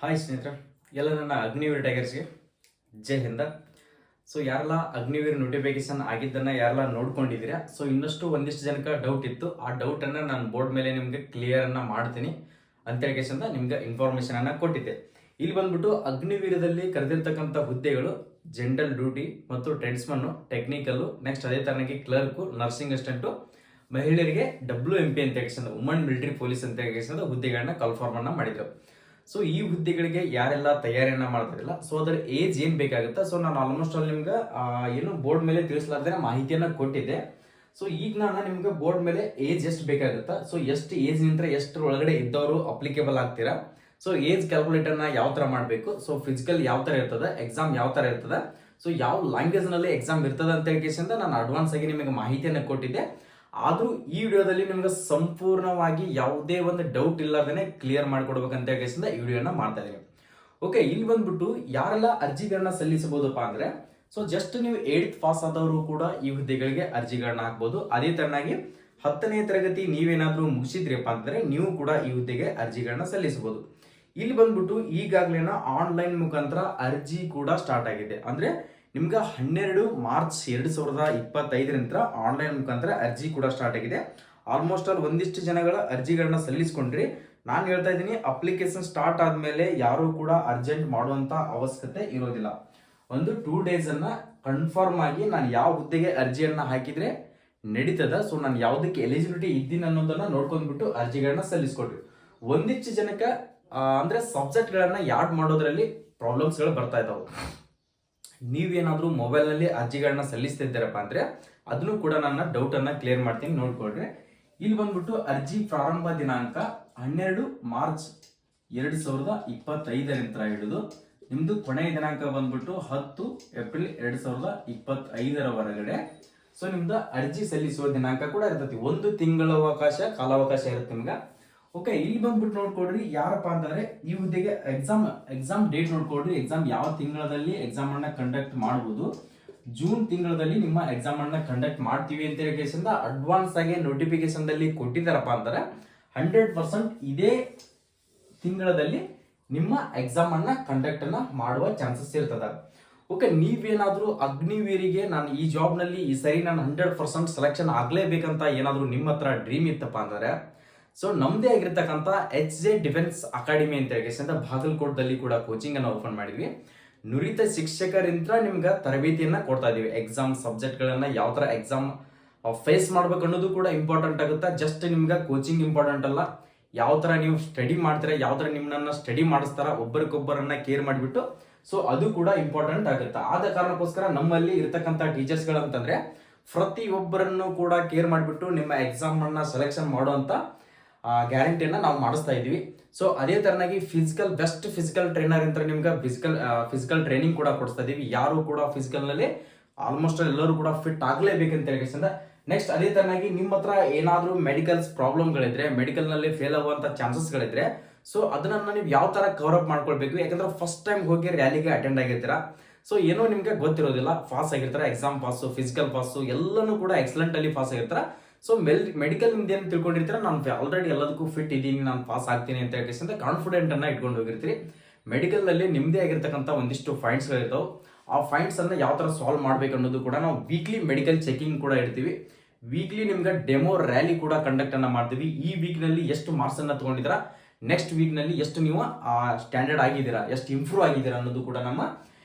Hi ಸ್ನೇಹಿತರೆ, ಎಲ್ಲ ನನ್ನ ಅಗ್ನಿವೀರ್ ಟೈಗರ್ಸ್ಗೆ ಜೈ ಹಿಂದ. ಸೊ ಯಾರೆಲ್ಲ ಅಗ್ನಿವೀರ್ ನೋಟಿಫಿಕೇಶನ್ ಆಗಿದ್ದನ್ನು ಯಾರೆಲ್ಲ ನೋಡ್ಕೊಂಡಿದ್ದೀರಾ, ಸೊ ಇನ್ನಷ್ಟು ಒಂದಿಷ್ಟು ಜನಕ್ಕೆ ಡೌಟ್ ಇತ್ತು. ಆ ಡೌಟನ್ನು ನಾನು ಬೋರ್ಡ್ ಮೇಲೆ ನಿಮಗೆ ಕ್ಲಿಯರನ್ನು ಮಾಡ್ತೀನಿ ಅಂತೇಳಿ ನಿಮ್ಗೆ ಇನ್ಫಾರ್ಮೇಷನನ್ನು ಕೊಟ್ಟಿದ್ದೆ. ಇಲ್ಲಿ ಬಂದ್ಬಿಟ್ಟು ಅಗ್ನಿವೀರದಲ್ಲಿ ಕರೆದಿರ್ತಕ್ಕಂಥ ಹುದ್ದೆಗಳು ಜನರಲ್ ಡ್ಯೂಟಿ ಮತ್ತು ಟ್ರೆಡ್ಸ್ಮನ್ನು, ಟೆಕ್ನಿಕಲ್ಲು, ನೆಕ್ಸ್ಟ್ ಅದೇ ತರನಾಗಿ ಕ್ಲರ್ಕು, ನರ್ಸಿಂಗ್ ಅಸಿಸ್ಟೆಂಟು, ಮಹಿಳೆಯರಿಗೆ WMP ಅಂತ ಹೇಳಿ ವುಮನ್ ಮಿಲಿಟರಿ ಪೊಲೀಸ್ ಅಂತ ಹೇಳಿ ಹುದ್ದೆಗಳನ್ನ ಕನ್ಫರ್ಮ್ ಮಾಡಿದ್ರು. ಸೊ ಈ ಹುದ್ದೆಗಳಿಗೆ ಯಾರೆಲ್ಲ ತಯಾರಿಯನ್ನ ಮಾಡ್ತಾರಿಲ್ಲ, ಸೊ ಅದರ ಏಜ್ ಏನ್ ಬೇಕಾಗುತ್ತೆ, ಸೊ ನಾನು ಆಲ್ಮೋಸ್ಟ್ ಅಲ್ಲಿ ನಿಮ್ಗೆ ಏನು ಬೋರ್ಡ್ ಮೇಲೆ ತಿಳಿಸಲಾರ್ದೆ ಮಾಹಿತಿಯನ್ನ ಕೊಟ್ಟಿದ್ದೆ. ಸೊ ಈಗ ನಾನು ನಿಮ್ಗೆ ಬೋರ್ಡ್ ಮೇಲೆ ಏಜ್ ಎಷ್ಟು ಬೇಕಾಗುತ್ತಾ, ಸೊ ಎಷ್ಟು ಏಜ್ ನಿಂತ ಎಷ್ಟು ಒಳಗಡೆ ಇದ್ದವರು ಅಪ್ಲಿಕೇಬಲ್ ಆಗ್ತೀರಾ, ಸೊ ಏಜ್ ಕ್ಯಾಲ್ಕುಲೇಟರ್ನ ಯಾವ ತರ ಮಾಡಬೇಕು, ಸೊ ಫಿಸಿಕಲ್ ಯಾವ ತರ ಇರ್ತದೆ, ಎಕ್ಸಾಮ್ ಯಾವ ತರ ಇರ್ತದೆ, ಸೊ ಯಾವ ಲ್ಯಾಂಗ್ವೇಜ್ ನಲ್ಲಿ ಎಕ್ಸಾಮ್ ಇರ್ತದೆ ಅಂತ ಹೇಳಿ ನಾನು ಅಡ್ವಾನ್ಸ್ ಆಗಿ ನಿಮಗೆ ಮಾಹಿತಿಯನ್ನು ಕೊಟ್ಟಿದ್ದೆ. ಆದ್ರೂ ಈ ವಿಡಿಯೋದಲ್ಲಿ ನಿಮ್ಗೆ ಸಂಪೂರ್ಣವಾಗಿ ಯಾವುದೇ ಒಂದು ಡೌಟ್ ಇಲ್ಲದೇ ಕ್ಲಿಯರ್ ಮಾಡಿಕೊಡ್ಬೇಕಂತ ಹೇಳಿ ಈ ವಿಡಿಯೋನ ಮಾಡ್ತಾ ಇದ್ದೀನಿ. ಓಕೆ, ಇಲ್ಲಿ ಬಂದ್ಬಿಟ್ಟು ಯಾರೆಲ್ಲ ಅರ್ಜಿಗಳನ್ನ ಸಲ್ಲಿಸಬಹುದಪ್ಪ ಅಂದ್ರೆ, ಸೊ ಜಸ್ಟ್ ನೀವು 8th ಪಾಸ್ ಆದವರು ಕೂಡ ಈ ಹುದ್ದೆಗಳಿಗೆ ಅರ್ಜಿಗಳನ್ನ ಹಾಕ್ಬೋದು. ಅದೇ ತರನಾಗಿ 10ನೇ ತರಗತಿ ನೀವೇನಾದ್ರೂ ಮುಗಿಸಿದ್ರಿಪ್ಪ ಅಂತಂದ್ರೆ ನೀವು ಕೂಡ ಈ ಹುದ್ದೆಗೆ ಅರ್ಜಿಗಳನ್ನ ಸಲ್ಲಿಸಬಹುದು. ಇಲ್ಲಿ ಬಂದ್ಬಿಟ್ಟು ಈಗಾಗಲೇ ಆನ್ಲೈನ್ ಮುಖಾಂತರ ಅರ್ಜಿ ಕೂಡ ಸ್ಟಾರ್ಟ್ ಆಗಿದೆ. ಅಂದ್ರೆ ನಿಮ್ಗೆ 12 ಮಾರ್ಚ್ 2025 ಆನ್ಲೈನ್ ಮುಖಾಂತರ ಅರ್ಜಿ ಕೂಡ ಸ್ಟಾರ್ಟ್ ಆಗಿದೆ. ಆಲ್ಮೋಸ್ಟ್ ಆಲ್ ಒಂದಿಷ್ಟು ಜನಗಳ ಅರ್ಜಿಗಳನ್ನ ಸಲ್ಲಿಸ್ಕೊಂಡ್ರಿ. ನಾನು ಹೇಳ್ತಾ ಇದ್ದೀನಿ, ಅಪ್ಲಿಕೇಶನ್ ಸ್ಟಾರ್ಟ್ ಆದ್ಮೇಲೆ ಯಾರು ಕೂಡ ಅರ್ಜೆಂಟ್ ಮಾಡುವಂತ ಅವಶ್ಯಕತೆ ಇರೋದಿಲ್ಲ. ಒಂದು 2 ಡೇಸ್ ಅನ್ನ ಕನ್ಫರ್ಮ್ ಆಗಿ ನಾನು ಯಾವ ಹುದ್ದೆಗೆ ಅರ್ಜಿಯನ್ನ ಹಾಕಿದ್ರೆ ನಡೀತದ, ಸೊ ನಾನು ಯಾವುದಕ್ಕೆ ಎಲಿಜಿಬಿಲಿಟಿ ಇದ್ದೀನಿ ಅನ್ನೋದನ್ನ ನೋಡ್ಕೊಂಡ್ಬಿಟ್ಟು ಅರ್ಜಿಗಳನ್ನ ಸಲ್ಲಿಸ್ಕೊಡ್ರಿ. ಒಂದಿಷ್ಟು ಜನಕ್ಕೆ ಅಂದ್ರೆ ಸಬ್ಜೆಕ್ಟ್ ಗಳನ್ನ ಯಾಡ್ ಮಾಡೋದ್ರಲ್ಲಿ ಪ್ರಾಬ್ಲಮ್ಸ್ ಗಳು ಬರ್ತಾ ಇದಾವೆ. ನೀವೇನಾದ್ರೂ ಮೊಬೈಲ್ ನಲ್ಲಿ ಅರ್ಜಿಗಳನ್ನ ಸಲ್ಲಿಸ್ತಿದ್ದೀರಪ್ಪ ಅಂದ್ರೆ ಅದನ್ನು ಕೂಡ ನನ್ನ ಡೌಟ್ ಅನ್ನ ಕ್ಲಿಯರ್ ಮಾಡ್ತೀನಿ, ನೋಡ್ಕೊಳ್ರಿ. ಇಲ್ಲಿ ಬಂದ್ಬಿಟ್ಟು ಅರ್ಜಿ ಪ್ರಾರಂಭ ದಿನಾಂಕ 12 ಮಾರ್ಚ್ 2025 ಹಿಡಿದು ನಿಮ್ದು ಕೊನೆಯ ದಿನಾಂಕ ಬಂದ್ಬಿಟ್ಟು 10 ಏಪ್ರಿಲ್ 2025 ಸೊ ನಿಮ್ದು ಅರ್ಜಿ ಸಲ್ಲಿಸುವ ದಿನಾಂಕ ಕೂಡ ಇರ್ತೈತಿ. 1 ತಿಂಗಳ ಕಾಲಾವಕಾಶ ಇರುತ್ತೆ ನಿಮ್ಗೆ. ಓಕೆ, ಇಲ್ಲಿ ಬಂದ್ಬಿಟ್ಟು ನೋಡ್ಕೊಡ್ರಿ, ಯಾರಪ್ಪ ಅಂತಂದ್ರೆ ಈ ಹುದ್ದೆಗೆ ಎಕ್ಸಾಮ್ ಡೇಟ್ ನೋಡ್ಕೊಡ್ರಿ. ಎಕ್ಸಾಮ್ ಯಾವ ತಿಂಗಳಲ್ಲಿ ಎಕ್ಸಾಮ್ ಅನ್ನ ಕಂಡಕ್ಟ್ ಮಾಡಬಹುದು, ಜೂನ್ ತಿಂಗಳಲ್ಲಿ ನಿಮ್ಮ ಎಕ್ಸಾಮ್ ಅನ್ನ ಕಂಡಕ್ಟ್ ಮಾಡ್ತೀವಿ ಅಂತ ಹೇಳಿ ಅಡ್ವಾನ್ಸ್ ಆಗಿ ನೋಟಿಫಿಕೇಶನ್ ದಲ್ಲಿ ಕೊಟ್ಟಿದ್ದಾರಪ್ಪ ಅಂತಾರೆ. 100% ಇದೇ ತಿಂಗಳಲ್ಲಿ ನಿಮ್ಮ ಎಕ್ಸಾಮ್ ಅನ್ನ ಕಂಡಕ್ಟ್ ಅನ್ನ ಮಾಡುವ ಚಾನ್ಸಸ್ ಇರ್ತದ. ಓಕೆ, ನೀವೇನಾದ್ರೂ ಅಗ್ನಿವೀರಿಗೆ ನಾನು ಈ ಜಾಬ್ ನಲ್ಲಿ ಈ ಸರಿ ನಾನು 100% ಸೆಲೆಕ್ಷನ್ ಆಗ್ಲೇಬೇಕಂತ ಏನಾದ್ರೂ ನಿಮ್ಮ ಹತ್ರ ಡ್ರೀಮ್ ಇತ್ತಪ್ಪ ಅಂದ್ರೆ, ಸೊ ನಮ್ದೇ ಆಗಿರ್ತಕ್ಕಂಥ HJ ಡಿಫೆನ್ಸ್ ಅಕಾಡೆಮಿ ಅಂತ ಹೇಳಿ ಬಾಗಲಕೋಟದಲ್ಲಿ ಕೂಡ ಕೋಚಿಂಗ್ ಅನ್ನು ಓಪನ್ ಮಾಡಿದ್ವಿ. ನುರಿತ ಶಿಕ್ಷಕರಿಂದ ನಿಮ್ಗೆ ತರಬೇತಿಯನ್ನ ಕೊಡ್ತಾ ಇದೀವಿ. ಎಕ್ಸಾಮ್ ಸಬ್ಜೆಕ್ಟ್ ಗಳನ್ನ ಯಾವ ತರ ಎಕ್ಸಾಮ್ ಫೇಸ್ ಮಾಡ್ಬೇಕು ಅನ್ನೋದು ಕೂಡ ಇಂಪಾರ್ಟೆಂಟ್ ಆಗುತ್ತೆ. ಜಸ್ಟ್ ನಿಮ್ಗೆ ಕೋಚಿಂಗ್ ಇಂಪಾರ್ಟೆಂಟ್ ಅಲ್ಲ, ಯಾವ ತರ ನೀವು ಸ್ಟಡಿ ಮಾಡ್ತೀರಾ, ಯಾವ ತರ ನಿಮ್ಮನ್ನ ಸ್ಟಡಿ ಮಾಡಿಸ್ತಾರ, ಒಬ್ಬರಿಗೊಬ್ಬರನ್ನ ಕೇರ್ ಮಾಡಿಬಿಟ್ಟು, ಸೊ ಅದು ಕೂಡ ಇಂಪಾರ್ಟೆಂಟ್ ಆಗುತ್ತೆ. ಆದ ಕಾರಣಕ್ಕೋಸ್ಕರ ನಮ್ಮಲ್ಲಿ ಇರ್ತಕ್ಕಂಥ ಟೀಚರ್ಸ್ ಗಳಂತಂದ್ರೆ ಪ್ರತಿಯೊಬ್ಬರನ್ನು ಕೂಡ ಕೇರ್ ಮಾಡಿಬಿಟ್ಟು ನಿಮ್ಮ ಎಕ್ಸಾಮ್ ಅನ್ನ ಸೆಲೆಕ್ಷನ್ ಮಾಡುವಂತ ಗ್ಯಾರಂಟಿಯನ್ನ ನಾವು ಮಾಡಿಸ್ತಾ ಇದೀವಿ. ಸೊ ಅದೇ ತರನಾಗಿ ಬೆಸ್ಟ್ ಫಿಸಿಕಲ್ ಟ್ರೈನರ್ ಅಂತ ನಿಮ್ಗೆ ಫಿಸಿಕಲ್ ಟ್ರೈನಿಂಗ್ ಕೂಡ ಕೊಡಿಸ್ತಾ ಇದೀವಿ. ಯಾರು ಕೂಡ ಫಿಸಿಕಲ್ ನಲ್ಲಿ ಆಲ್ಮೋಸ್ಟ್ ಎಲ್ಲರೂ ಕೂಡ ಫಿಟ್ ಆಗ್ಲೇಬೇಕಂತ ಹೇಳಿ. ನೆಕ್ಸ್ಟ್ ಅದೇ ತರನಾಗಿ ನಿಮ್ಮ ಹತ್ರ ಏನಾದ್ರೂ ಮೆಡಿಕಲ್ಸ್ ಪ್ರಾಬ್ಲಮ್ಗಳಿದ್ರೆ, ಮೆಡಿಕಲ್ ನಲ್ಲಿ ಫೇಲ್ ಆಗುವಂತ ಚಾನ್ಸಸ್ ಗಳಿದ್ರೆ, ಸೊ ಅದನ್ನ ನೀವು ಯಾವ ತರ ಕವರ್ ಅಪ್ ಮಾಡ್ಕೊಳ್ಬೇಕು. ಯಾಕಂದ್ರೆ ಫಸ್ಟ್ ಟೈಮ್ ಹೋಗಿ ರ್ಯಾಲಿಗೆ ಅಟೆಂಡ್ ಆಗಿರ್ತೀರಾ, ಸೊ ಏನೋ ನಿಮ್ಗೆ ಗೊತ್ತಿರೋದಿಲ್ಲ, ಪಾಸ್ ಆಗಿರ್ತಾರ, ಎಕ್ಸಾಮ್ ಪಾಸು, ಫಿಸಿಕಲ್ ಪಾಸು ಎಲ್ಲನೂ ಕೂಡ ಎಕ್ಸಲೆಂಟ್ ಅಲ್ಲಿ ಪಾಸ್ ಆಗಿರ್ತಾರ. ಸೊ ಮೆಡಿಕಲ್ ನಿಮ್ದು ಏನು ತಿಳ್ಕೊಂಡಿರ್ತೀರ, ನಾನು ಆಲ್ರೆಡಿ ಎಲ್ಲದಕ್ಕೂ ಫಿಟ್ ಇದ್ದೀನಿ, ನಾನು ಪಾಸ್ ಆಗ್ತೀನಿ ಅಂತ ಹೇಳಿ ಕಾನ್ಫಿಡೆಂಟ್ ಅನ್ನ ಇಟ್ಕೊಂಡು ಹೋಗಿರ್ತೀರಿ. ಮೆಡಿಕಲ್ ನಲ್ಲಿ ನಿಮ್ದೇ ಆಗಿರ್ತಕ್ಕಂಥ ಒಂದಿಷ್ಟು ಫೈಂಡ್ಸ್ ಗಳಿರ್ತಾವೆ. ಆ ಫೈಂಡ್ಸ್ ಅನ್ನ ಯಾವ ತರ ಸಾಲ್ವ್ ಮಾಡ್ಬೇಕು ಅನ್ನೋದು ಕೂಡ ನಾವು ವೀಕ್ಲಿ ಮೆಡಿಕಲ್ ಚೆಕಿಂಗ್ ಕೂಡ ಇರ್ತೀವಿ. ವೀಕ್ಲಿ ನಿಮ್ಗೆ ಡೆಮೋ ರ್ಯಾಲಿ ಕೂಡ ಕಂಡಕ್ಟ್ ಅನ್ನ ಮಾಡ್ತೀವಿ. ಈ ವೀಕ್ ನಲ್ಲಿ ಎಷ್ಟು ಮಾರ್ಕ್ಸ್ ಅನ್ನ ತಗೊಂಡಿದ್ದೀರಾ, ನೆಕ್ಸ್ಟ್ ವೀಕ್ ನಲ್ಲಿ ಎಷ್ಟು ನೀವು ಸ್ಟ್ಯಾಂಡರ್ಡ್ ಆಗಿದ್ದೀರಾ, ಎಷ್ಟು ಇಂಪ್ರೂವ್ ಆಗಿದ್ದೀರಾ ಅನ್ನೋದು ಕೂಡ ನಮ್ಮ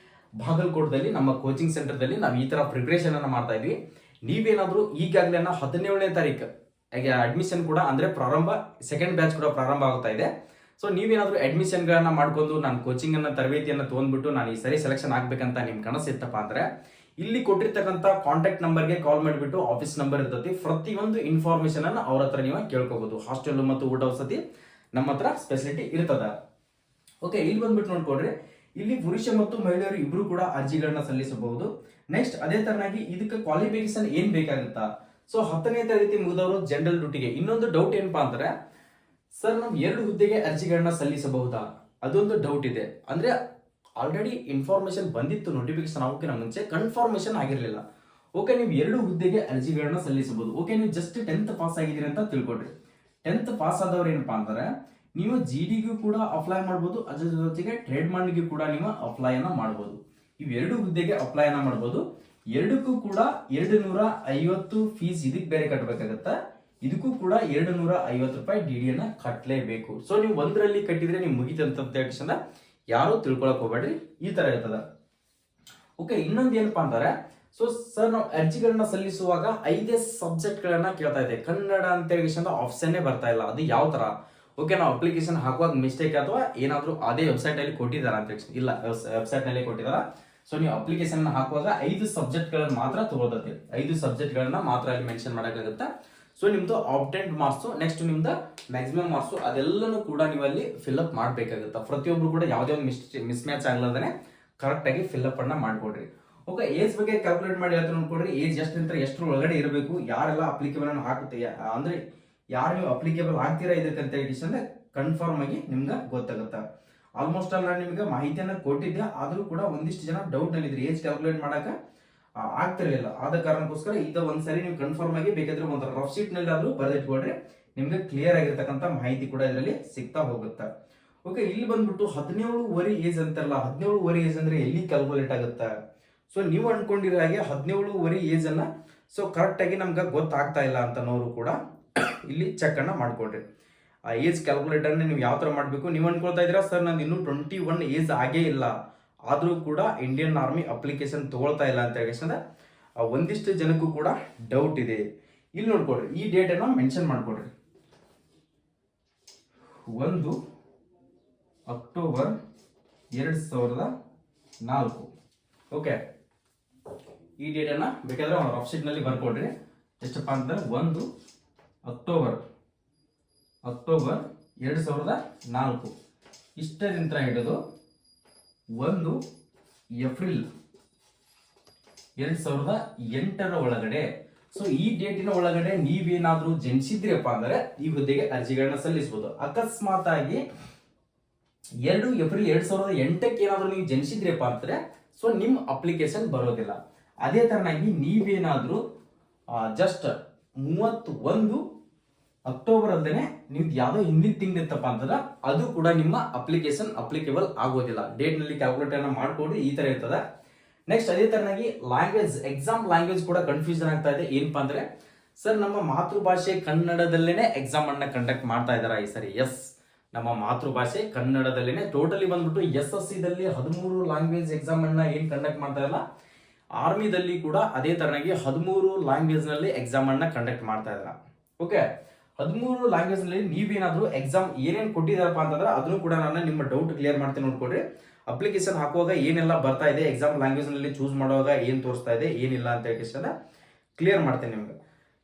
ಬಾಗಲಕೋಟದಲ್ಲಿ ನಮ್ಮ ಕೋಚಿಂಗ್ ಸೆಂಟರ್ದಲ್ಲಿ ನಾವು ಈ ತರ ಪ್ರಿಪರೇಷನ್ ಅನ್ನ ಮಾಡ್ತಾ ಇದ್ವಿ. ನೀವೇನಾದ್ರೂ ಈಗಾಗಲೇ 17ನೇ ತಾರೀಕು ಅಡ್ಮಿಷನ್ ಕೂಡ ಅಂದ್ರೆ ಸೆಕೆಂಡ್ ಬ್ಯಾಚ್ ಕೂಡ ಪ್ರಾರಂಭ ಆಗ್ತಾ ಇದೆ. ಸೊ ನೀವೇನಾದ್ರೂ ಅಡ್ಮಿಷನ್ ಗಳನ್ನ ಮಾಡ್ಕೊಂಡು ನಾನು ಕೋಚಿಂಗ್ ಅನ್ನ ತರಬೇತಿಯನ್ನ ತಗೊಂಡ್ಬಿಟ್ಟು ನಾನು ಈ ಸರಿ ಸೆಲೆಕ್ಷನ್ ಆಗ್ಬೇಕಂತ ನಿಮ್ ಕನಸಿತ್ತಪ್ಪ ಅಂದ್ರೆ, ಇಲ್ಲಿ ಕೊಟ್ಟಿರ್ತಕ್ಕಂಥ ಕಾಂಟ್ಯಾಕ್ಟ್ ನಂಬರ್ಗೆ ಕಾಲ್ ಮಾಡಿಬಿಟ್ಟು, ಆಫೀಸ್ ನಂಬರ್ ಇರ್ತೈತಿ, ಪ್ರತಿಯೊಂದು ಇನ್ಫಾರ್ಮೇಶನ್ ಅನ್ನ ಅವ್ರ ಹತ್ರ ನೀವು ಕೇಳ್ಕೋಬಹುದು. ಹಾಸ್ಟೆಲ್ ಮತ್ತು ಊಟ ವಸತಿ ನಮ್ಮ ಹತ್ರ ಸ್ಪೆಸಿಲಿಟಿ ಇರ್ತದ. ಓಕೆ, ಇಲ್ಲಿ ಬಂದ್ಬಿಟ್ಟು ನೋಡ್ಕೊಡ್ರಿ, ಇಲ್ಲಿ ಪುರುಷ ಮತ್ತು ಮಹಿಳೆಯರು ಇಬ್ರು ಕೂಡ ಅರ್ಜಿಗಳನ್ನ ಸಲ್ಲಿಸಬಹುದು. ನೆಕ್ಸ್ಟ್ ಅದೇ ತರನಾಗಿ ಇದಕ್ಕೆ ಕ್ವಾಲಿಫಿಕೇಶನ್ ಏನ್ ಬೇಕಾಗುತ್ತಾ, ಸೊ 10ನೇ ತರಗತಿ ಮುಗಿದವರು ಜನರಲ್ ಡ್ಯೂಟಿಗೆ. ಇನ್ನೊಂದು ಡೌಟ್ ಏನಪ್ಪಾ ಅಂದ್ರೆ, ಸರ್ ನಾವು 2 ಹುದ್ದೆಗೆ ಅರ್ಜಿಗಳನ್ನ ಸಲ್ಲಿಸಬಹುದಾ, ಅದೊಂದು ಡೌಟ್ ಇದೆ. ಅಂದ್ರೆ ಆಲ್ರೆಡಿ ಇನ್ಫಾರ್ಮೇಶನ್ ಬಂದಿತ್ತು, ನೋಟಿಫಿಕೇಶನ್ ಆಗೋಕ್ಕಿಂತ ಮುಂಚೆ ಕನ್ಫರ್ಮೇಶನ್ ಆಗಿರ್ಲಿಲ್ಲ. ಓಕೆ, ನೀವು 2 ಹುದ್ದೆಗೆ ಅರ್ಜಿಗಳನ್ನ ಸಲ್ಲಿಸಬಹುದು. ಓಕೆ, ನೀವು ಜಸ್ಟ್ 10th ಪಾಸ್ ಆಗಿದ್ದೀರಿ ಅಂತ ತಿಳ್ಕೊಡ್ರಿ. 10th ಪಾಸ್ ಆದವ್ರು ಏನಪ್ಪಾ ಅಂದ್ರೆ ನೀವು GDಗೂ ಕೂಡ ಅಪ್ಲೈ ಮಾಡ್ಬೋದು, ಅದ್ರ ಜೊತೆಗೆ ಟ್ರೇಡ್ ಮಾರ್ಕ್ಗೆ ಕೂಡ ನೀವು ಅಪ್ಲೈನ ಮಾಡ್ಬೋದು. ಇವೆರಡು ಹುದ್ದೆಗೆ ಅಪ್ಲೈನ ಮಾಡ್ಬೋದು. ಎರಡಕ್ಕೂ ಕೂಡ 250 ಫೀಸ್ ಇದಕ್ಕೆ ಬೇರೆ ಕಟ್ಟಬೇಕಾಗತ್ತಾ, ಇದಕ್ಕೂ ಕೂಡ 250 ರೂಪಾಯಿ DD ಅನ್ನ ಕಟ್ಟಲೇಬೇಕು. ಸೊ ನೀವು ಒಂದರಲ್ಲಿ ಕಟ್ಟಿದ್ರೆ ನೀವು ಮುಗಿತಂತ ಹೇಳ್ಕೊಂಡು ಯಾರು ತಿಳ್ಕೊಳಕ್ ಹೋಗ್ಬೇಡ್ರಿ, ಈ ತರ ಇರ್ತದ. ಓಕೆ, ಇನ್ನೊಂದು ಏನಪ್ಪಾ ಅಂತಾರೆ, ಸೊ ಸರ್ ನಾವು ಅರ್ಜಿಗಳನ್ನ ಸಲ್ಲಿಸುವಾಗ 5 ಸಬ್ಜೆಕ್ಟ್ ಗಳನ್ನ ಕೇಳ್ತಾ ಇದೆ, ಕನ್ನಡ ಅಂತ ಹೇಳಿ ಆಪ್ಷನ್ನೇ ಬರ್ತಾ ಇಲ್ಲ, ಅದು ಯಾವ ತರ? ಓಕೆ, ನಾವು ಅಪ್ಲಿಕೇಶನ್ ಹಾಕುವಾಗ ಮಿಸ್ಟೇಕ್ ಅಥವಾ ಏನಾದ್ರು ಅದೇ ವೆಬ್ಸೈಟ್ ಅಲ್ಲಿ ಕೊಟ್ಟಿದಾರ ಅಂತ ಹೇಳಿ? ಇಲ್ಲ, ವೆಬ್ಸೈಟ್ ನಲ್ಲಿ ಕೊಟ್ಟಿದಾರ. ಸೊ ನೀವು ಅಪ್ಲಿಕೇಶನ್ ಹಾಕುವಾಗ 5 ಸಬ್ಜೆಕ್ಟ್ ಗಳನ್ನ ಮಾತ್ರ ತಗೊಳ್ತದೆ, 5 ಸಬ್ಜೆಕ್ಟ್ ಗಳನ್ನ ಮಾತ್ರ ಅಲ್ಲಿ ಮೆನ್ಷನ್ ಮಾಡಬೇಕಾಗುತ್ತೆ. ಸೊ ನಿಮ್ದು ಆಬ್ಟೆಂಟ್ ಮಾರ್ಕ್ಸ್, ನೆಕ್ಸ್ಟ್ ನಿಮ್ದು ಮ್ಯಾಕ್ಸಿಮಮ್ ಮಾರ್ಕ್ಸ್, ಅದೆಲ್ಲನೂ ಕೂಡ ನೀವು ಅಲ್ಲಿ ಫಿಲ್ಅಪ್ ಮಾಡಬೇಕಾಗುತ್ತೆ. ಪ್ರತಿಯೊಬ್ರು ಕೂಡ ಯಾವುದೇ ಒಂದು ಮಿಸ್ ಮ್ಯಾಚ್ ಆಗ್ಲಾರ್ದೇ ಕರೆಕ್ಟ್ ಆಗಿ ಫಿಲ್ಅಪ್ ಅನ್ನ ಮಾಡ್ಕೊಡ್ರಿ. ಓಕೆ, ಏಜ್ ಬಗ್ಗೆ ಕ್ಯಾಲ್ಕುಲೇಟ್ ಮಾಡಿ ಹೇಳ್ತಾರೆ ನೋಡ್ಕೊಡ್ರಿ. ಏಜ್ ಎಷ್ಟಿಂದ ಎಷ್ಟರ ಒಳಗಡೆ ಇರಬೇಕು, ಯಾರೆಲ್ಲ ಅಪ್ಲಿಕೇಬಲ್ ಅನ್ನು ಹಾಕುತ್ತೆ, ಅಂದ್ರೆ ಯಾರು ನೀವು ಅಪ್ಲಿಕೇಬಲ್ ಆಗ್ತೀರಾ ಇದಕ್ಕಂತ ಹೇಳಿ ಕನ್ಫರ್ಮ್ ಆಗಿ ನಿಮ್ಗೆ ಗೊತ್ತಾಗುತ್ತೆ. ಆಲ್ಮೋಸ್ಟ್ ಅಲ್ಲ ನಿಮ್ಗೆ ಮಾಹಿತಿಯನ್ನ ಕೊಟ್ಟಿದ್ದೆ, ಆದ್ರೂ ಕೂಡ ಒಂದಿಷ್ಟು ಜನ ಡೌಟ್ ಅಲ್ಲಿ ಇದ್ರಿ, ಏಜ್ ಕ್ಯಾಲ್ಕುಲೇಟ್ ಮಾಡಕ ಆಗ್ತಿರ್ಲಿಲ್ಲ. ಆದ ಕಾರಣಕ್ಕೋಸ್ಕರ ಇದು ಒಂದ್ಸರಿ ನೀವು ಕನ್ಫರ್ಮ್ ಆಗಿ ಬೇಕಾದ್ರೆ ಒಂದು ರಫ್ ಶೀಟ್ ನಲ್ಲಿ ಆದ್ರೂ ಬರೆದಿಟ್ಕೊಳ್ರಿ, ನಿಮ್ಗೆ ಕ್ಲಿಯರ್ ಆಗಿರ್ತಕ್ಕಂಥ ಮಾಹಿತಿ ಕೂಡ ಇದರಲ್ಲಿ ಸಿಗ್ತಾ ಹೋಗುತ್ತೆ. ಓಕೆ, ಇಲ್ಲಿ ಬಂದ್ಬಿಟ್ಟು 17 ಏಜ್ ಅಂತಾರಲ್ಲ, 17 ಏಜ್ ಅಂದ್ರೆ ಎಲ್ಲಿ ಕ್ಯಾಲ್ಕುಲೇಟ್ ಆಗುತ್ತೆ? ಸೊ ನೀವು ಅನ್ಕೊಂಡಿರೋ ಹಾಗೆ 17 ಏಜ್ ಅನ್ನ ಸೊ ಕರೆಕ್ಟ್ ಆಗಿ ನಮ್ಗೆ ಗೊತ್ತಾಗ್ತಾ ಇಲ್ಲ ಅಂತನೋರು ಕೂಡ ಇಲ್ಲಿ ಚೆಕ್ ಅನ್ನ ಮಾಡ್ಕೊಡ್ರಿ. ಆ ಏಜ್ ಕ್ಯಾಲ್ಕುಲೇಟರ್ ನೀವು ಯಾವ ತರ ಮಾಡಬೇಕು? ನೀವು ಅನ್ಕೊಳ್ತಾ ಇದ್ದೀರಾ ಸರ್ ನಂದು ಇನ್ನೂ 21 ಏಜ್ ಆಗೇ ಇಲ್ಲ, ಆದ್ರೂ ಕೂಡ ಇಂಡಿಯನ್ ಆರ್ಮಿ ಅಪ್ಲಿಕೇಶನ್ ತಗೊಳ್ತಾ ಇಲ್ಲ ಅಂತ ಹೇಳಿ ಒಂದಿಷ್ಟು ಜನಕ್ಕೂ ಕೂಡ ಡೌಟ್ ಇದೆ. ಇಲ್ಲಿ ನೋಡ್ಕೊಡ್ರಿ, ಈ ಡೇಟ್ ಅನ್ನ ಮೆನ್ಷನ್ ಮಾಡ್ಕೊಡ್ರಿ. 1 ಅಕ್ಟೋಬರ್ 2004. ಓಕೆ, ಈ ಡೇಟ್ ಅನ್ನ ಬೇಕಾದ್ರೆ ಒಂದು ರಫ್ ಶೀಟ್ ನಲ್ಲಿ ಬರ್ಕೊಡ್ರಿ. ಎಷ್ಟಪ್ಪ ಅಂತ 1 ಅಕ್ಟೋಬರ್ 2004 ಇಷ್ಟರಿಂದ ಹಿಡಿದು 1 ಏಪ್ರಿಲ್ 2008 ಒಳಗಡೆ. ಸೊ ಈ ಡೇಟಿನ ಒಳಗಡೆ ನೀವೇನಾದ್ರೂ ಜನಿಸಿದ್ರಪ್ಪ ಅಂದ್ರೆ ಈ ಹುದ್ದೆಗೆ ಅರ್ಜಿಗಳನ್ನ ಸಲ್ಲಿಸಬಹುದು. ಅಕಸ್ಮಾತ್ ಆಗಿ 2 ಏಪ್ರಿಲ್ 2008 ಏನಾದ್ರೂ ನೀವು ಜನಿಸಿದ್ರಪ್ಪ ಅಂದ್ರೆ ಸೊ ನಿಮ್ ಅಪ್ಲಿಕೇಶನ್ ಬರೋದಿಲ್ಲ. ಅದೇ ತರನಾಗಿ ನೀವೇನಾದ್ರೂ ಜಸ್ಟ್ 31 ಅಕ್ಟೋಬರ್ ಅಲ್ದೇನೆ ನೀವು ಯಾವ್ದೋ ಹಿಂದಿನ ತಿಂಗಳಿತ್ತಪ್ಪ ಅಂತಂದ್ರೆ ಅದು ಕೂಡ ನಿಮ್ಮ ಅಪ್ಲಿಕೇಶನ್ ಅಪ್ಲಿಕೇಬಲ್ ಆಗೋದಿಲ್ಲ. ಡೇಟ್ ನಲ್ಲಿ ಕ್ಯಾಲ್ಕುಲೇಟ್ ಅನ್ನ ಮಾಡ್ಕೊಡಿ, ಈ ತರ ಇರ್ತದೆ. ನೆಕ್ಸ್ಟ್ ಅದೇ ತರನಾಗಿ ಲ್ಯಾಂಗ್ವೇಜ್, ಎಕ್ಸಾಮ್ ಲ್ಯಾಂಗ್ವೇಜ್ ಕೂಡ ಕನ್ಫ್ಯೂಷನ್ ಆಗ್ತಾ ಇದೆ. ಏನಪ್ಪಾ ಅಂದ್ರೆ ಸರ್ ನಮ್ಮ ಮಾತೃಭಾಷೆ ಕನ್ನಡದಲ್ಲೇನೆ ಎಕ್ಸಾಮ್ ಅನ್ನ ಕಂಡಕ್ಟ್ ಮಾಡ್ತಾ ಇದಾರ ಈ ಸರಿ? ಎಸ್, ನಮ್ಮ ಮಾತೃಭಾಷೆ ಕನ್ನಡದಲ್ಲೇನೆ ಟೋಟಲಿ ಬಂದ್ಬಿಟ್ಟು SSC ದಲ್ಲಿ 13 ಲ್ಯಾಂಗ್ವೇಜ್ ಎಕ್ಸಾಮ್ ಅನ್ನ ಏನ್ ಕಂಡಕ್ಟ್ ಮಾಡ್ತಾ ಇಲ್ಲ, ಆರ್ಮಿದಲ್ಲಿ ಕೂಡ ಅದೇ ತರನಾಗಿ 13 ಲ್ಯಾಂಗ್ವೇಜ್ ನಲ್ಲಿ ಎಕ್ಸಾಮ್ ಅನ್ನ ಕಂಡಕ್ಟ್ ಮಾಡ್ತಾ ಇದಾರ. ಓಕೆ, 13 ಲ್ಯಾಂಗ್ವೇಜ್ ನಲ್ಲಿ ನೀವೇನಾದ್ರೂ ಎಕ್ಸಾಮ್ ಏನೇನ್ ಕೊಟ್ಟಿದಾರಪ್ಪ ಅಂತಂದ್ರೆ ಅದನ್ನು ಕೂಡ ನಾನು ನಿಮ್ಮ ಡೌಟ್ ಕ್ಲಿಯರ್ ಮಾಡ್ತೀನಿ ನೋಡ್ಕೊಡ್ರಿ. ಅಪ್ಲಿಕೇಶನ್ ಹಾಕುವಾಗ ಏನೆಲ್ಲ ಬರ್ತಾ ಇದೆ, ಎಕ್ಸಾಮ್ ಲ್ಯಾಂಗ್ವೇಜ್ ನಲ್ಲಿ ಚೂಸ್ ಮಾಡುವಾಗ ಏನ್ ತೋರಿಸ್ತಾ ಇದೆ ಏನಿಲ್ಲ ಅಂತ ಹೇಳಿ ಕ್ಲಿಯರ್ ಮಾಡ್ತೇನೆ ನಿಮ್ಗೆ.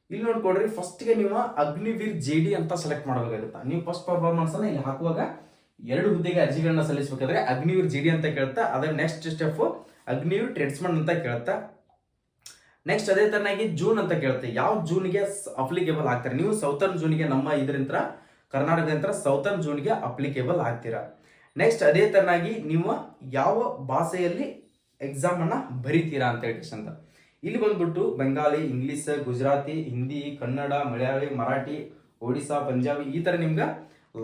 ಇಲ್ಲಿ ನೋಡ್ಕೊಡ್ರಿ, ಫಸ್ಟ್ ಗೆ ನೀವು ಅಗ್ನಿವೀರ್ JD ಅಂತ ಸೆಲೆಕ್ಟ್ ಮಾಡಬೇಕಾಗುತ್ತೆ. ನೀವು ಫಸ್ಟ್ ಪರ್ಫಾರ್ಮೆನ್ಸ್ ಅನ್ನ ಇಲ್ಲಿ ಹಾಕುವಾಗ 2 ಹುದ್ದೆಗೆ ಅರ್ಜಿಗಳನ್ನ ಸಲ್ಲಿಸಬೇಕಾದ್ರೆ ಅಗ್ನಿವೀರ್ JD ಅಂತ ಕೇಳುತ್ತಾ, ಅದರ ನೆಕ್ಸ್ಟ್ ಸ್ಟೆಪ್ ಅಗ್ನಿವೀರ್ ಟ್ರೇಡ್ಸ್ಮನ್ ಅಂತ ಕೇಳುತ್ತಾ. ನೆಕ್ಸ್ಟ್ ಅದೇ ತರನಾಗಿ ಜೂನ್ ಅಂತ ಕೇಳುತ್ತೆ, ಯಾವ ಜೂನ್ಗೆ ಅಪ್ಲಿಕೇಬಲ್ ಆಗ್ತಾರೆ ನೀವು? ಸೌತರ್ನ್ ಜೂನ್ಗೆ, ನಮ್ಮ ಇದರಿಂದ ಕರ್ನಾಟಕದಿಂದ ಸೌತರ್ನ್ ಜೂನ್ಗೆ ಅಪ್ಲಿಕೇಬಲ್ ಆಗ್ತೀರಾ. ನೆಕ್ಸ್ಟ್ ಅದೇ ತರನಾಗಿ ನೀವು ಯಾವ ಭಾಷೆಯಲ್ಲಿ ಎಕ್ಸಾಮ್ ಅನ್ನ ಬರೀತೀರಾ ಅಂತ ಹೇಳಿ ಅಂತ. ಇಲ್ಲಿ ಬಂದ್ಬಿಟ್ಟು ಬೆಂಗಾಲಿ, ಇಂಗ್ಲಿಷ್, ಗುಜರಾತಿ, ಹಿಂದಿ, ಕನ್ನಡ, ಮಲಯಾಳಿ, ಮರಾಠಿ, ಒಡಿಸಾ, ಪಂಜಾಬಿ, ಈ ತರ ನಿಮ್ಗೆ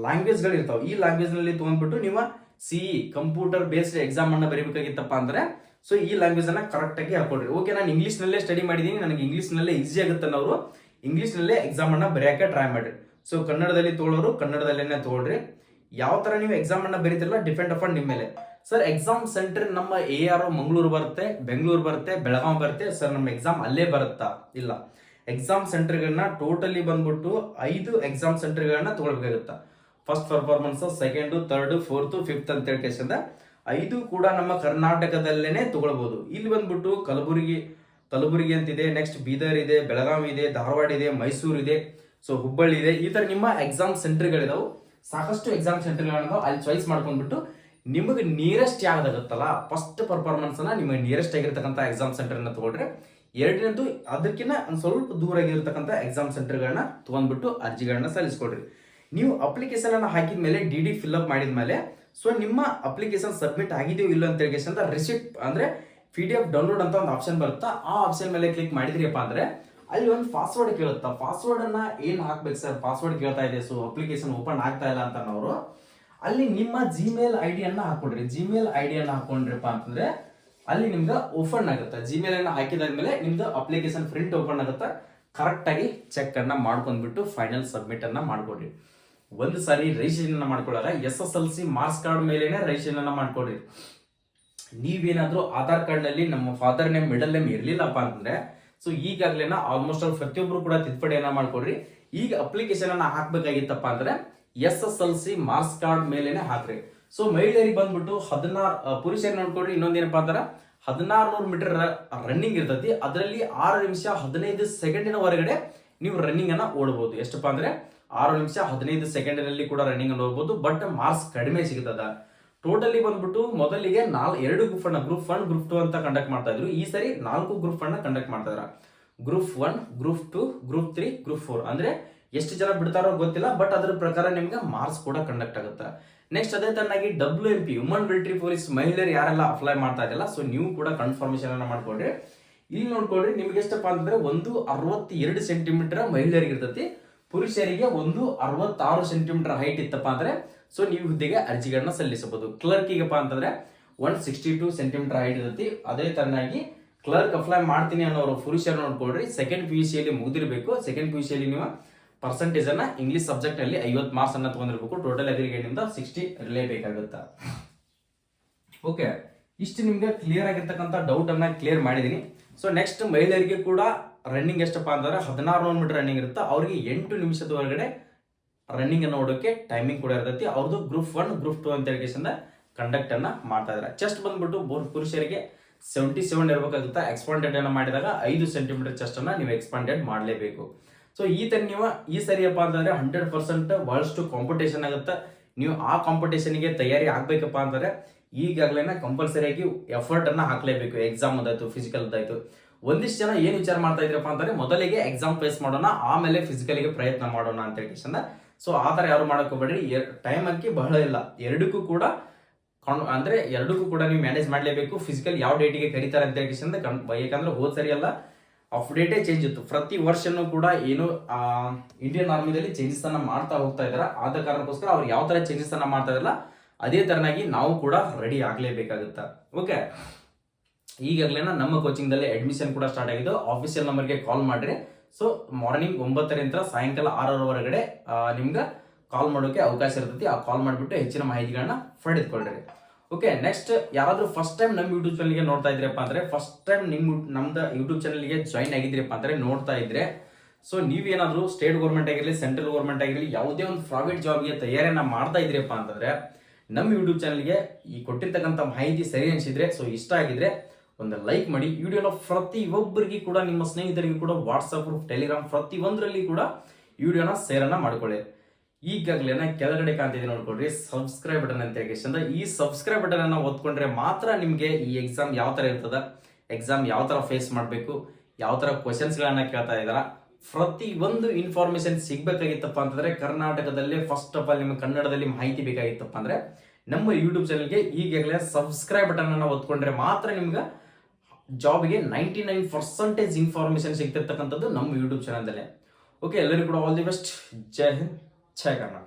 ಲ್ಯಾಂಗ್ವೇಜ್ ಗಳು ಇರ್ತಾವ. ಈ ಲ್ಯಾಂಗ್ವೇಜ್ ನಲ್ಲಿ ತಗೊಂಡ್ಬಿಟ್ಟು ನೀವು CE ಕಂಪ್ಯೂಟರ್ ಬೇಸ್ಡ್ ಎಕ್ಸಾಮ್ ಅನ್ನ ಬರೀಬೇಕಾಗಿತ್ತಪ್ಪ ಅಂದ್ರೆ ಸೊ ಈ ಲ್ಯಾಂಗ್ವೇಜ್ ಅನ್ನ ಕರೆಕ್ಟ್ ಆಗಿ ಹಾಕೊಡ್ರಿ. ಓಕೆ, ನಾನು ಇಂಗ್ಲಿಷ್ ನಲ್ಲೇ ಸ್ಟಡಿ ಮಾಡಿದೀನಿ, ನನಗೆ ಇಂಗ್ಲಿಷ್ ನಲ್ಲೇ ಈಸಿ ಆಗುತ್ತೆ ಅನ್ನೋರು ಇಂಗ್ಲಿಷ್ ನಲ್ಲೇ ಎಕ್ಸಾಮ್ ಅನ್ನ ಬರೆಯಕ್ಕೆ ಟ್ರೈ ಮಾಡ್ರಿ. ಸೊ ಕನ್ನಡದಲ್ಲಿ ತಗೊಳ್ಳೋರು ಕನ್ನಡದಲ್ಲೇನೆ ತಗೊಳ್ರಿ. ಯಾವ ತರ ನೀವು ಎಕ್ಸಾಮ್ ಅನ್ನ ಬರೀತಿರಲ್ಲ ಡಿಪೆಂಡ್ ಅಪಾನ್ ನಿಮ್ಮ ಮೇಲೆ. ಸರ್ ಎಕ್ಸಾಮ್ ಸೆಂಟರ್ ನಮ್ಮ AR ಮಂಗಳೂರು ಬರುತ್ತೆ, ಬೆಂಗಳೂರು ಬರುತ್ತೆ, ಬೆಳಗಾವಿ ಬರುತ್ತೆ. ಸರ್ ನಮ್ಮ ಎಕ್ಸಾಮ್ ಅಲ್ಲೇ ಬರುತ್ತಾ? ಇಲ್ಲ, ಎಕ್ಸಾಮ್ ಸೆಂಟರ್ಗಳನ್ನ ಟೋಟಲಿ ಬಂದ್ಬಿಟ್ಟು 5 ಎಕ್ಸಾಮ್ ಸೆಂಟರ್ಗಳನ್ನ ತಗೊಳ್ಬೇಕಾಗುತ್ತಾ. First performance, second, third, fourth, fifth ಅಂತ ಹೇಳಿ 5 ಕೂಡ ನಮ್ಮ ಕರ್ನಾಟಕದಲ್ಲೇನೆ ತಗೊಳ್ಬಹುದು. ಇಲ್ಲಿ ಬಂದ್ಬಿಟ್ಟು ಕಲಬುರಗಿ ಅಂತಿದೆ, ನೆಕ್ಸ್ಟ್ ಬೀದರ್ ಇದೆ, ಬೆಳಗಾವಿ ಇದೆ, ಧಾರವಾಡ ಇದೆ, ಮೈಸೂರು ಇದೆ, ಸೊ ಹುಬ್ಬಳ್ಳಿ ಇದೆ. ಈ ತರ ನಿಮ್ಮ ಎಕ್ಸಾಮ್ ಸೆಂಟರ್ಗಳಿದಾವೆ, ಸಾಕಷ್ಟು ಎಕ್ಸಾಮ್ ಸೆಂಟರ್ಗಳಿದಾವೆ. ಅಲ್ಲಿ ಚಾಯ್ಸ್ ಮಾಡ್ಕೊಂಡ್ಬಿಟ್ಟು ನಿಮಗೆ ನಿಯರೆಸ್ಟ್ ಯಾವ್ದಾಗುತ್ತಲ್ಲ ಫಸ್ಟ್ ಪರ್ಫಾರ್ಮೆನ್ಸ್ ಅನ್ನ ನಿಮಗೆ ನಿಯರೆಸ್ಟ್ ಆಗಿರ್ತಕ್ಕಂಥ ಎಕ್ಸಾಮ್ ಸೆಂಟರ್ ಅನ್ನ ತಗೊಳ್ರಿ. ಎರಡನೇದು ಅದಕ್ಕಿಂತ ಒಂದು ಸ್ವಲ್ಪ ದೂರ ಆಗಿರ್ತಕ್ಕಂಥ ಎಕ್ಸಾಮ್ ಸೆಂಟರ್ಗಳನ್ನ ತಗೊಂಡ್ಬಿಟ್ಟು ಅರ್ಜಿಗಳನ್ನ ಸಲ್ಲಿಸ್ಕೊಡ್ರಿ. ನೀವು ಅಪ್ಲಿಕೇಶನ್ ಅನ್ನ ಹಾಕಿದ ಮೇಲೆ DD ಫಿಲ್ಅಪ್ ಮಾಡಿದ ಮೇಲೆ ಸೊ ನಿಮ್ಮ ಅಪ್ಲಿಕೇಶನ್ ಸಬ್ಮಿಟ್ ಆಗಿದೆಯೋ ಇಲ್ಲ ಅಂತ ಹೇಳಿ ರಿಸಿಪ್ಟ್ ಅಂದ್ರೆ PDF ಡೌನ್ಲೋಡ್ ಅಂತ ಒಂದು ಆಪ್ಷನ್ ಬರುತ್ತಾ, ಆ ಆಪ್ಷನ್ ಮೇಲೆ ಕ್ಲಿಕ್ ಮಾಡಿದ್ರಿಯಪ್ಪ ಅಂದ್ರೆ ಅಲ್ಲಿ ಒಂದು ಪಾಸ್ವರ್ಡ್ ಕೇಳುತ್ತಾ, ಪಾಸ್ವರ್ಡ್ ಅನ್ನ ಏನ್ ಹಾಕ್ಬೇಕು ಸರ್, ಪಾಸ್ವರ್ಡ್ ಕೇಳ್ತಾ ಇದೆ, ಸೊ ಅಪ್ಲಿಕೇಶನ್ ಓಪನ್ ಆಗ್ತಾ ಇಲ್ಲ ಅಂತ ಅವರು ಅಲ್ಲಿ ನಿಮ್ಮ ಜಿಮೇಲ್ ಐಡಿಯನ್ನ ಹಾಕೊಡ್ರಿ. ಜಿಮೇಲ್ ಐಡಿಯನ್ನ ಹಾಕೊಂಡ್ರಪ್ಪ ಅಂತಂದ್ರೆ ಅಲ್ಲಿ ನಿಮ್ಗೆ ಓಪನ್ ಆಗುತ್ತೆ. ಜಿಮೇಲ್ ಅನ್ನ ಹಾಕಿದಾದ್ಮೇಲೆ ನಿಮ್ದು ಅಪ್ಲಿಕೇಶನ್ ಪ್ರಿಂಟ್ ಓಪನ್ ಆಗುತ್ತೆ. ಕರೆಕ್ಟ್ ಆಗಿ ಚೆಕ್ ಅನ್ನ ಮಾಡ್ಕೊಂಡ್ಬಿಟ್ಟು ಫೈನಲ್ ಸಬ್ಮಿಟ್ ಅನ್ನ ಮಾಡ್ಕೊಡ್ರಿ. ಒಂದು ಸಾರಿ ರಿಜಿಸ್ಟ್ರೇಷನ್ ಮಾಡ್ಕೊಳ್ಳಾರ SSLC ಮಾರ್ಕ್ಸ್ ಕಾರ್ಡ್ ಮೇಲೆನೆ ರಿಜಿಸ್ಟ್ರೇಷನ್ ಅನ್ನ ಮಾಡ್ಕೊಡ್ರಿ. ನೀವೇನಾದ್ರೂ ಆಧಾರ್ ಕಾರ್ಡ್ ನಲ್ಲಿ ನಮ್ಮ ಫಾದರ್ ನೇಮ್ ಮಿಡಲ್ ನೇಮ್ ಇರ್ಲಿಲ್ಲಪ್ಪ ಅಂತಂದ್ರೆ ಸೊ ಈಗಾಗ್ಲೇನ ಆಲ್ಮೋಸ್ಟ್ ಆಲ್ ಪ್ರತಿಯೊಬ್ರು ಕೂಡ ತಿದ್ದುಪಡಿಯನ್ನ ಮಾಡ್ಕೊಡ್ರಿ. ಈಗ ಅಪ್ಲಿಕೇಶನ್ ಅನ್ನ ಹಾಕ್ಬೇಕಾಗಿತ್ತಪ್ಪ ಅಂದ್ರೆ SSLC ಮಾರ್ಕ್ಸ್ ಕಾರ್ಡ್ ಮೇಲೆನೆ ಹಾಕ್ರಿ. ಸೊ ಮಹಿಳೆಯರಿಗೆ ಬಂದ್ಬಿಟ್ಟು 16, ಪುರುಷರಿಗೆ ನೋಡ್ಕೊಡ್ರಿ ಇನ್ನೊಂದೇನಪ್ಪ ಅಂದ್ರೆ 1600 ಮೀಟರ್ ರನ್ನಿಂಗ್ ಇರ್ತೈತಿ. ಅದರಲ್ಲಿ 6 ನಿಮಿಷ 15 ಸೆಕೆಂಡಿನ ಹೊರಗಡೆ ನೀವು ರನ್ನಿಂಗ್ ಅನ್ನ ಓಡಬಹುದು. ಎಷ್ಟಪ್ಪ ಅಂದ್ರೆ 6 ನಿಮಿಷ 15 ಸೆಕೆಂಡಿನಲ್ಲಿ ಕೂಡ ರನ್ನಿಂಗ್ ಅನ್ನು ಓಡಬಹುದು. ಬಟ್ ಮಾರ್ಕ್ಸ್ ಕಡಿಮೆ ಸಿಗ್ತದ. ಟೋಟಲಿ ಬಂದ್ಬಿಟ್ಟು ಮೊದಲಿಗೆ 2 ಗ್ರೂಪ್ ಅನ್ನ ಗ್ರೂಪ್ 1 ಗ್ರೂಪ್ 2 ಅಂತ ಕಂಡಕ್ಟ್ ಮಾಡ್ತಾ ಇದ್ರು. ಈ ಸರಿ 4 ಗ್ರೂಪ್ ಅನ್ನ ಕಂಡಕ್ಟ್ ಮಾಡ್ತಾ ಇದ್ರ. ಗ್ರೂಪ್ 1, ಗ್ರೂಪ್ 2, ಗ್ರೂಪ್ 3, ಗ್ರೂಪ್ 4 ಅಂದ್ರೆ ಎಷ್ಟು ಜನ ಬಿಡ್ತಾರೋ ಗೊತ್ತಿಲ್ಲ, ಬಟ್ ಅದ್ರ ಪ್ರಕಾರ ನಿಮ್ಗೆ ಮಾರ್ಕ್ಸ್ ಕೂಡ ಕಂಡಕ್ಟ್ ಆಗುತ್ತೆ. ನೆಕ್ಸ್ಟ್ ಅದೇ ತರನಾಗಿ WMP ವುಮನ್ ಮಿಲಿಟರಿ ಪೊಲೀಸ್ ಮಹಿಳೆಯರು ಯಾರೆಲ್ಲ ಅಪ್ಲೈ ಮಾಡ್ತಾ ಇದ್ದಲ್ಲ, ಸೊ ನೀವು ಕೂಡ ಕನ್ಫರ್ಮೇಶನ್ ಅನ್ನ ಮಾಡ್ಕೊಡ್ರಿ. ಇಲ್ಲಿ ನೋಡ್ಕೊಡ್ರಿ ನಿಮ್ಗೆ ಎಷ್ಟಪ್ಪ ಅಂತಂದ್ರೆ 162 ಸೆಂಟಿಮೀಟರ್ ಮಹಿಳೆಯರಿಗೆ ಇರ್ತೈತಿ, ಪುರುಷರಿಗೆ 166 ಸೆಂಟಿಮೀಟರ್ ಹೈಟ್ ಇತ್ತಪ್ಪ ಅಂದ್ರೆ ಸೊ ನೀವು ಹುದ್ದೆಗೆ ಅರ್ಜಿಗಳನ್ನ ಸಲ್ಲಿಸಬಹುದು. ಕ್ಲರ್ಕಿಗಪ್ಪ ಅಂತಂದ್ರೆ 162 ಸೆಂಟಿಮೀಟರ್ ಹೈಟ್ ಇರ್ತೈತಿ. ಅದೇ ತರನಾಗಿ ಕ್ಲರ್ಕ್ ಅಪ್ಲೈ ಮಾಡ್ತೀನಿ ಅನ್ನೋರು ಪುರುಷರು ನೋಡ್ಕೊಡ್ರಿ, ಸೆಕೆಂಡ್ PUC ಯಲ್ಲಿ ಮುಗಿದಿರಬೇಕು. ಸೆಕೆಂಡ್ PUC ಯಲ್ಲಿ ನೀವು ಪರ್ಸೆಂಟೇಜ್ ಅನ್ನ ಇಂಗ್ಲಿಷ್ ಸಬ್ಜೆಕ್ಟ್ ನಲ್ಲಿ 50 ಮಾರ್ಕ್ಸ್ ಅನ್ನ ತಗೊಂಡಿರ್ಬೇಕು. ಟೋಟಲ್ ಅಗ್ರಿಗೇಟ್ ಇಂದ 60 ಇರಲೇಬೇಕಾಗುತ್ತಾ. ಓಕೆ, ಇಷ್ಟು ನಿಮ್ಗೆ ಕ್ಲಿಯರ್ ಆಗಿರ್ತಕ್ಕಂಥ ಡೌಟ್ ಅನ್ನ ಕ್ಲಿಯರ್ ಮಾಡಿದೀನಿ. ಸೊ ನೆಕ್ಸ್ಟ್ ಮಹಿಳೆಯರಿಗೆ ಕೂಡ ರನ್ನಿಂಗ್ ಎಷ್ಟಪ್ಪ ಅಂತಂದ್ರೆ 1600 ಮೀಟರ್ ರನ್ನಿಂಗ್ ಇರುತ್ತೆ. ಅವ್ರಿಗೆ 8 ನಿಮಿಷದ ಒಳಗಡೆ ರನ್ನಿಂಗ್ ಅನ್ನ ನೋಡೋಕೆ ಟೈಮಿಂಗ್ ಕೂಡ ಇರ್ತೈತಿ. ಅವ್ರದ್ದು ಗ್ರೂಪ್ 1 ಗ್ರೂಪ್ 2 ಅಂತ ಹೇಳಿ ಕಂಡಕ್ಟ್ ಅನ್ನ ಮಾಡ್ತಾ ಇದ್ದಾರೆ. ಚೆಸ್ಟ್ ಬಂದ್ಬಿಟ್ಟು ಪುರುಷರಿಗೆ 77 ಇರಬೇಕಾಗುತ್ತೆ. ಎಕ್ಸ್ಪಾಂಡೆಡ್ ಅನ್ನ ಮಾಡಿದಾಗ 5 ಸೆಂಟಿಮೀಟರ್ ಚೆಸ್ಟ್ ಅನ್ನ ನೀವು ಎಕ್ಸ್ಪಾಂಡೆಡ್ ಮಾಡಲೇಬೇಕು. ಸೊ ಈ ತರ ನೀವು ಈ ಸರಿಯಪ್ಪ ಅಂತಂದ್ರೆ 100% ಬಹಳಷ್ಟು ಕಾಂಪಿಟೇಷನ್ ಆಗುತ್ತೆ. ನೀವು ಆ ಕಾಂಪಿಟೇಷನ್ಗೆ ತಯಾರಿ ಆಗ್ಬೇಕಪ್ಪ ಅಂತಂದ್ರೆ ಈಗಾಗಲೇ ಕಂಪಲ್ಸರಿಯಾಗಿ ಎಫರ್ಟ್ ಅನ್ನ ಹಾಕ್ಲೇಬೇಕು. Exam ಅದಾಯ್ತು, physical ಅದಾಯ್ತು. ಒಂದಿಷ್ಟು ಜನ ಏನ್ ವಿಚಾರ ಮಾಡ್ತಾ ಇದ್ರಪ್ಪ ಅಂತಂದ್ರೆ ಮೊದಲಿಗೆ ಎಕ್ಸಾಮ್ ಫೇಸ್ ಮಾಡೋಣ, ಆಮೇಲೆ ಫಿಸಿಕಲ್ಗೆ ಪ್ರಯತ್ನ ಮಾಡೋಣ ಅಂತ ಹೇಳಿ. ಸೊ ಆ ತರ ಯಾರು ಮಾಡಕ್ ಹೋಗ್ಬೇಡ್ರಿ. ಟೈಮ್ ಅಂಕಿ ಬಹಳ ಇಲ್ಲ, ಎರಡಕ್ಕೂ ಕೂಡ ನೀವು ಮ್ಯಾನೇಜ್ ಮಾಡ್ಲೇಬೇಕು. ಫಿಸಿಕಲ್ ಯಾವ ಡೇಟಿಗೆ ಕರೀತಾರೆ ಅಂತ ಹೇಳಿ ಯಾಕಂದ್ರೆ ಹೋದ್ ಸರಿ ಎಲ್ಲ ಅಪ್ಡೇಟೇ ಚೇಂಜ್ ಇತ್ತು. ಪ್ರತಿ ವರ್ಷನೂ ಕೂಡ ಏನು ಇಂಡಿಯನ್ ಆರ್ಮಿದಲ್ಲಿ ಚೇಂಜಸ್ ಅನ್ನ ಮಾಡ್ತಾ ಹೋಗ್ತಾ ಇದಾರೆ. ಆದ ಕಾರಣಕ್ಕೋಸ್ಕರ ಅವ್ರು ಯಾವ ತರ ಚೇಂಜಸ್ ಅನ್ನ ಮಾಡ್ತಾ ಇರಲ್ಲ ಅದೇ ತರನಾಗಿ ನಾವು ಕೂಡ ರೆಡಿ ಆಗ್ಲೇಬೇಕಾಗುತ್ತ. ಓಕೆ, ಈಗಾಗಲೇ ನಮ್ಮ ಕೋಚಿಂಗ್ ದಲ್ಲಿ ಅಡ್ಮಿಷನ್ ಕೂಡ ಸ್ಟಾರ್ಟ್ ಆಗಿದ್ದು. ಆಫೀಸಿಯಲ್ ನಂಬರ್ಗೆ ಕಾಲ್ ಮಾಡ್ರಿ. ಸೊ ಮಾರ್ನಿಂಗ್ 9ರಿಂದ ಸಾಯಂಕಾಲ 6ರವರೆಗೆ ನಿಮ್ಗೆ ಕಾಲ್ ಮಾಡೋಕೆ ಅವಕಾಶ ಇರ್ತೈತಿ. ಆ ಕಾಲ್ ಮಾಡಿಬಿಟ್ಟು ಹೆಚ್ಚಿನ ಮಾಹಿತಿಗಳನ್ನ ಪಡೆದುಕೊಳ್ಳ್ರಿ. ಓಕೆ, ನೆಕ್ಸ್ಟ್ ಯಾರಾದ್ರೂ ಫಸ್ಟ್ ಟೈಮ್ ನಮ್ಮ ಯೂಟ್ಯೂಬ್ ಚಾನಲ್ಗೆ ನೋಡ್ತಾ ಇದ್ರಪ್ಪ ಅಂದ್ರೆ, ಫಸ್ಟ್ ಟೈಮ್ ನಮ್ದು ಯೂಟ್ಯೂಬ್ ಚಾನಲ್ಗೆ ಜಾಯಿನ್ ಆಗಿದ್ರಪ್ಪ ಅಂದ್ರೆ ನೋಡ್ತಾ ಇದ್ರೆ, ಸೊ ನೀವೇನಾದ್ರೂ ಸ್ಟೇಟ್ ಗೌರ್ಮೆಂಟ್ ಆಗಿರಲಿ, ಸೆಂಟ್ರಲ್ ಗೌರ್ಮೆಂಟ್ ಆಗಿರಲಿ, ಯಾವುದೇ ಒಂದು ಪ್ರೈವೇಟ್ ಜಾಬ್ಗೆ ತಯಾರಿಯನ್ನ ಮಾಡ್ತಾ ಇದ್ರಪ್ಪ ಅಂತಂದ್ರೆ ನಮ್ಮ ಯೂಟ್ಯೂಬ್ ಚಾನಲ್ಗೆ ಈ ಕೊಟ್ಟಿರ್ತಕ್ಕಂಥ ಮಾಹಿತಿ ಸರಿ ಅನಿಸಿದ್ರೆ, ಸೊ ಇಷ್ಟ ಆಗಿದ್ರೆ ಒಂದು ಲೈಕ್ ಮಾಡಿ. ವಿಡಿಯೋನ ಪ್ರತಿ ಒಬ್ಬರಿಗೆ ಕೂಡ, ನಿಮ್ಮ ಸ್ನೇಹಿತರಿಗೆ ಕೂಡ, ವಾಟ್ಸಪ್ ಗ್ರೂಪ್, ಟೆಲಿಗ್ರಾಮ್ ಪ್ರತಿ ಒಂದರಲ್ಲಿ ಕೂಡ ವಿಡಿಯೋನ ಶೇರ್ ಅನ್ನ ಮಾಡ್ಕೊಳ್ಳಿ. ಈಗಾಗಲೇ ಕೆಳಗಡೆ ಕಾಣ್ತಿದೆ ನೋಡ್ಕೊಳ್ರಿ ಸಬ್ಸ್ಕ್ರೈಬ್ ಬಟನ್ ಅಂತ ಹೇಳಿ. ಈ ಸಬ್ಸ್ಕ್ರೈಬ್ ಬಟನ್ ಅನ್ನ ಒತ್ಕೊಂಡ್ರೆ ಮಾತ್ರ ನಿಮ್ಗೆ ಈ ಎಕ್ಸಾಮ್ ಯಾವ ತರ ಇರ್ತದ, ಎಕ್ಸಾಮ್ ಯಾವ ತರ ಫೇಸ್ ಮಾಡಬೇಕು, ಯಾವ ತರ ಕ್ವಶನ್ಸ್ ಗಳನ್ನ ಕೇಳ್ತಾ ಇದಾರ, ಪ್ರತಿ ಒಂದು ಇನ್ಫಾರ್ಮೇಶನ್ ಸಿಗ್ಬೇಕಾಗಿತ್ತಪ್ಪ ಅಂತಂದ್ರೆ ಕರ್ನಾಟಕದಲ್ಲೇ ಫಸ್ಟ್ ಆಫ್ ಆಲ್ ನಿಮ್ಗೆ ಕನ್ನಡದಲ್ಲಿ ಮಾಹಿತಿ ಬೇಕಾಗಿತ್ತಪ್ಪ ಅಂದ್ರೆ ನಮ್ಮ ಯೂಟ್ಯೂಬ್ ಚಾನಲ್ಗೆ ಈಗಾಗಲೇ ಸಬ್ಸ್ಕ್ರೈಬ್ ಬಟನ್ ಅನ್ನ ಒತ್ಕೊಂಡ್ರೆ ಮಾತ್ರ ನಿಮ್ಗೆ ಜಾಬ್ಗೆ 99% ಇನ್ಫಾರ್ಮೇಶನ್ ಸಿಗ್ತಿರ್ತಕ್ಕಂಥದ್ದು ನಮ್ಮ ಯೂಟ್ಯೂಬ್ ಚಾನಲ್ದಲ್ಲೇ. ಓಕೆ, ಎಲ್ಲರಿಗೂ ಕೂಡ all the best. Jai Hind, Jai Karnataka.